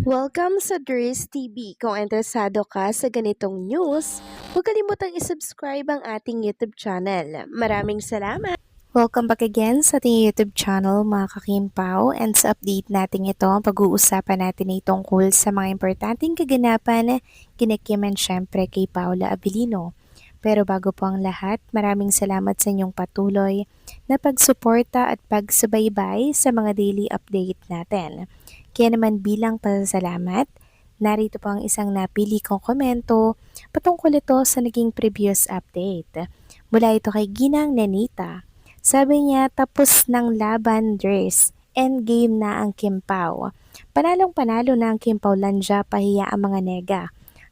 Welcome sa Dries TV. Kung interesado ka sa ganitong news, huwag kalimutang isubscribe ang ating YouTube channel. Maraming salamat! Welcome back again sa ating YouTube channel mga kakimpaw, and sa update natin ito, pag-uusapan natin ay tungkol sa mga importanteng kaganapan kina Kim and syempre kay Paula Abilino. Pero bago po ang lahat, maraming salamat sa inyong patuloy na pagsuporta at pagsubaybay sa mga daily update natin. Kaya naman bilang pasasalamat, narito po ang isang napili kong komento patungkol ito sa naging previous update. Mula ito kay Ginang Nenita. Sabi niya, tapos ng laban, Dres. Endgame na ang Kimpaw. Panalong-panalo na ang Kimpaw Lanja, pahiya ang mga nega.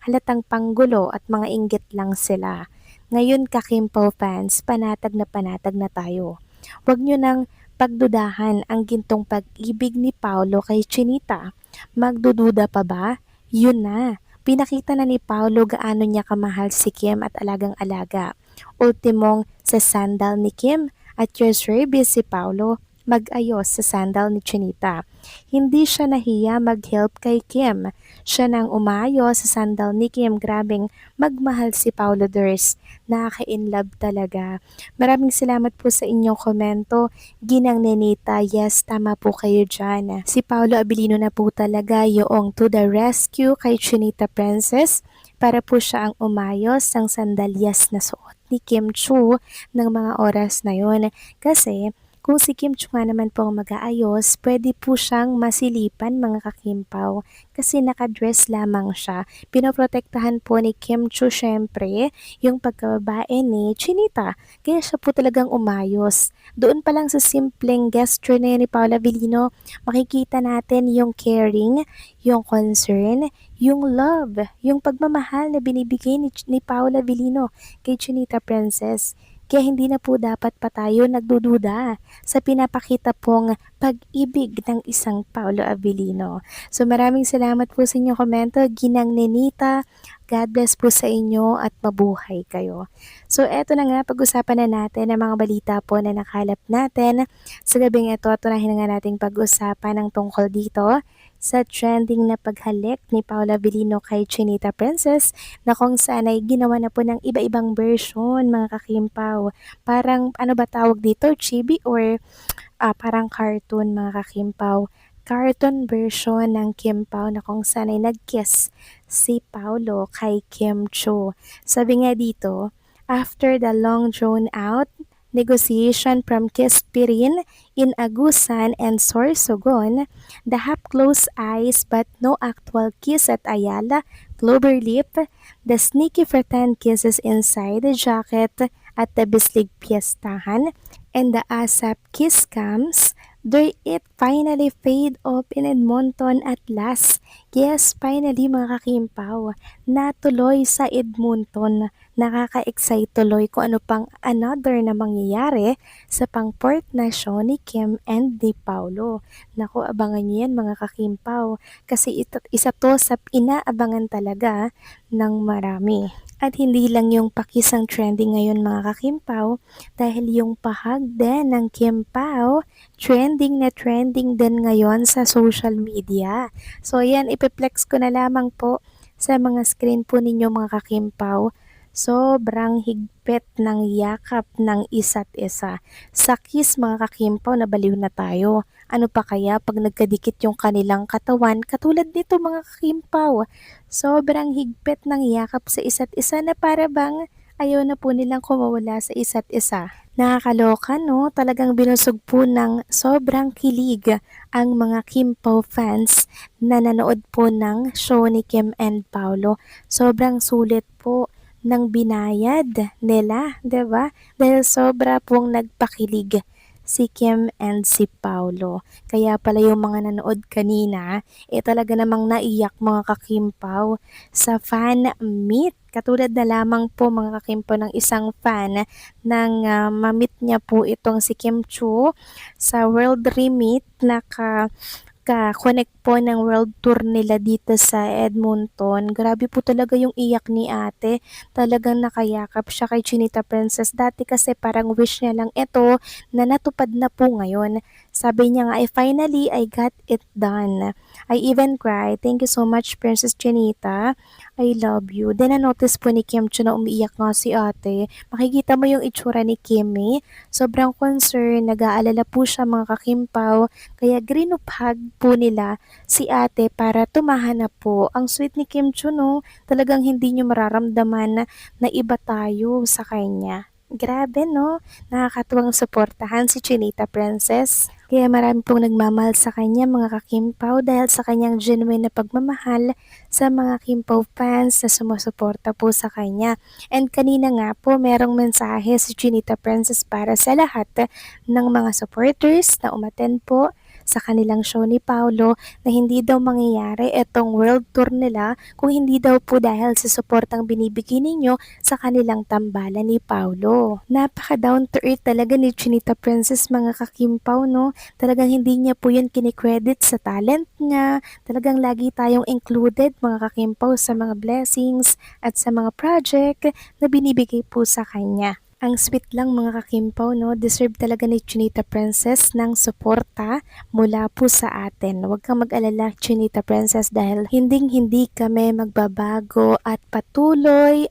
Halatang panggulo at mga inggit lang sila. Ngayon ka-Kimpaw fans, panatag na tayo. Huwag nyo nang pagdudahan ang gintong pag-ibig ni Paulo kay Chinita. Magdududa pa ba? Yun na. Pinakita na ni Paulo gaano niya kamahal si Kim at alagang-alaga. Ultimong sa sandal ni Kim at your service si Paulo mag-ayos sa sandal ni Chinita. Hindi siya nahiya mag-help kay Kim. Siya nang umayos sa sandal ni Kim. Grabing magmahal si Paulo Ders. Nakaka-inlove talaga. Maraming salamat po sa inyong komento. Ginang Nenita, yes, tama po kayo dyan. Si Paolo Abilino na po talaga yung to the rescue kay Chinita Princess para po siya ang umayos ng sandalyas na suot ni Kim Chu ng mga oras na yon. Kasi kung si Kim Chu nga naman po ang mag-aayos, pwede po siyang masilipan mga kakimpaw kasi nakadress lamang siya. Pinoprotektahan po ni Kim Chu syempre yung pagkababae ni Chinita. Kaya siya po talagang umayos. Doon pa lang sa simpleng gesture na yun ni Paula Avellino, makikita natin yung caring, yung concern, yung love, yung pagmamahal na binibigay ni Paula Avellino kay Chinita Princess. Kaya hindi na po dapat pa tayo nagdududa sa pinapakita pong pag-ibig ng isang Paolo Avellino. So maraming salamat po sa inyong komento, Ginang Nenita. God bless po sa inyo at mabuhay kayo. So eto na nga, pag-usapan na natin ang mga balita po na nakalap natin. Sa gabing ito, tunahin na nga nating pag-usapan ang tungkol dito sa trending na paghalik ni Paula Avellino kay Chinita Princess na kung saan ay ginawa na po ng iba-ibang version mga kakimpaw. Parang ano ba tawag dito? Chibi or parang cartoon mga kakimpaw. Cartoon version ng Kim Pao na kung saan ay nag-kiss si Paulo kay Kim Cho. Sabi nga dito, after the long drawn out negotiation from Kispirin in Agusan and Sorsogon, the half-closed eyes but no actual kiss at Ayala, Cloverleaf, the sneaky pretend kisses inside the jacket at the Bislig Piestahan, and the ASAP kiss cams, there it finally paid off in Edmonton at last. Yes, finally mga kakimpaw, natuloy sa Edmonton. Nakaka-excite tuloy kung ano pang another na mangyayari sa pang-fourth na show ni Kim and ni Paulo. Naku, abangan niyo yan mga kakimpaw kasi isa to sa inaabangan talaga ng marami. At hindi lang yung pakisang trending ngayon mga kakimpaw, dahil yung pahag din ng Kim Pao, trending na trending din ngayon sa social media. So yan, ipiplex ko na lamang po sa mga screen po ninyo mga kakimpaw. Sobrang higpit ng yakap ng isa't isa. Sa kiss mga kakimpaw, nabaliw na tayo. Ano pa kaya pag nagkadikit yung kanilang katawan katulad nito mga kakimpaw? Sobrang higpit ng yakap sa isa't isa na para bang ayaw na po nilang kumawala sa isa't isa. Nakakaloka no, talagang binusog po ng sobrang kilig ang mga Kim Pao fans na nanood po ng show ni Kim and Paulo. Sobrang sulit po ng binayad nila, 'di ba? Dahil sobra pong nagpakilig si Kim and si Paulo. Kaya pala yung mga nanood kanina, talaga namang naiyak mga kakimpaw sa fan meet. Katulad na lamang po mga kakimpaw ng isang fan nang mamit niya po itong si Kim Chu sa World Remit na ka-connect po ng world tour nila dito sa Edmonton, grabe po talaga yung iyak ni ate. Talagang nakayakap siya kay Chinita Princess. Dati kasi parang wish niya lang ito na natupad na po ngayon. Sabi niya nga, finally, I got it done. I even cried. Thank you so much, Princess Chinita. I love you. Then, na-notice po ni Kim Chiu na umiiyak nga si ate. Makikita mo yung itsura ni Kimmy. Sobrang concerned, nag-aalala po siya mga kakimpaw. Kaya grinop hug po nila si ate para tumahan na po. Ang sweet ni Kim Chiu, no? Talagang hindi nyo mararamdaman na iba tayo sa kanya. Grabe, no? Nakakatuwang suportahan si Chinita Princess. Kaya marami pong nagmamahal sa kanya mga kakimpaw dahil sa kanyang genuine na pagmamahal sa mga Kimpaw fans na sumusuporta po sa kanya. And kanina nga po merong mensahe si Chinita Princess para sa lahat ng mga supporters na umattend po sa kanilang show ni Paolo na hindi daw mangyayari itong world tour nila kung hindi daw po dahil sa suportang binibigay ninyo sa kanilang tambalan ni Paolo. Napaka down to earth talaga ni Chinita Princess mga kakimpaw, no? Talagang hindi niya po yun kinikredit sa talent niya. Talagang lagi tayong included mga kakimpaw sa mga blessings at sa mga project na binibigay po sa kanya. Ang sweet lang mga kakimpaw, no? Deserve talaga ni Chinita Princess ng suporta mula po sa atin. Huwag kang mag-alala, Chinita Princess, dahil hindi kami magbabago at patuloy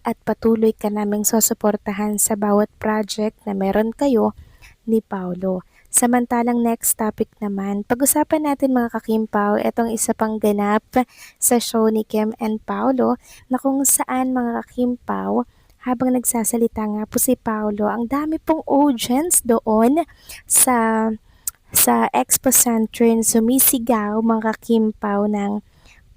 ka naming susuportahan sa bawat project na meron kayo ni Paolo. Samantalang next topic naman, pag-usapan natin mga kakimpaw, itong isa pang ganap sa show ni Kim and Paolo na kung saan mga kakimpaw, habang nagsasalita nga po si Paolo, ang dami pong audience doon sa Expo Center sumisigaw mga kakimpaw ng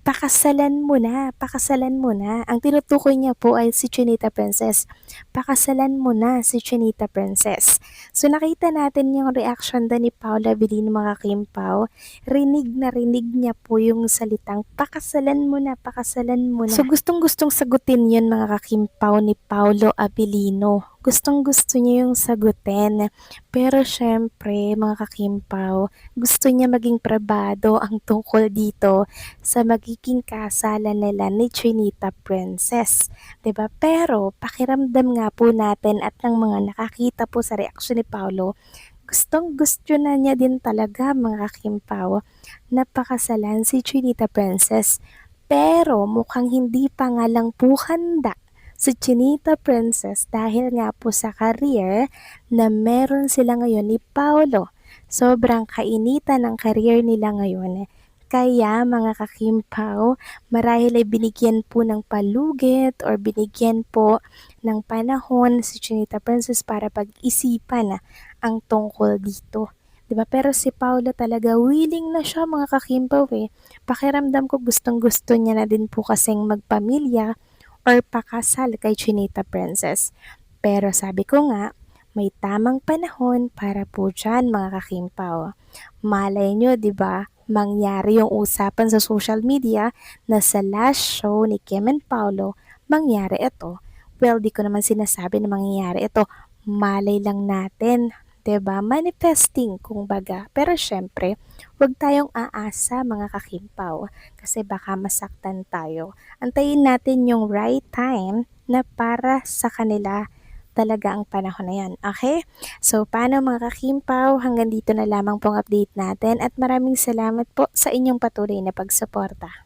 pakasalan mo na. Ang tinutukoy niya po ay si Chinita Princess. Pakasalan mo na si Chinita Princess. So nakita natin yung reaction ni Paula Abilino mga kimpaw. Rinig na rinig niya po yung salitang pakasalan mo na. So gustong-gustong sagutin yun mga kakimpaw ni Paulo Abilino. Gustong-gusto niya yung sagutin. Pero syempre, mga kakimpaw, gusto niya maging prabado ang tungkol dito sa magiging kasalan nila ni Chinita Princess. 'Di ba? Pero pakiramdam nga po natin at ng mga nakakita po sa reaksyon ni Paulo, gustong-gusto na niya din talaga mga kakimpaw na pakasalan si Chinita Princess. Pero mukhang hindi pa nga lang po handa si Chinita Princess dahil nga po sa career na meron sila ngayon ni Paolo. Sobrang kainitan ng career nila ngayon. Kaya mga kakimpaw, marahil ay binigyan po ng palugit or binigyan po ng panahon si Chinita Princess para pag-isipan ang tungkol dito. 'Di ba? Pero si Paolo talaga willing na siya mga kakimpaw eh. Pakiramdam ko gustong-gusto niya na din po kasing magpamilya or pakasal kay Chinita Princess. Pero sabi ko nga, may tamang panahon para po dyan mga kakimpaw. Malay nyo, di ba, mangyari yung usapan sa social media na sa last show ni Kim and Paolo, mangyari ito. Well, di ko naman sinasabi na mangyayari ito. Malay lang natin, 'di ba? Manifesting kumbaga. Pero syempre, huwag tayong aasa mga kakimpaw kasi baka masaktan tayo. Antayin natin yung right time na para sa kanila talaga ang panahon na yan. Okay? So, paano mga kakimpaw? Hanggang dito na lamang pong update natin at maraming salamat po sa inyong patuloy na pagsuporta.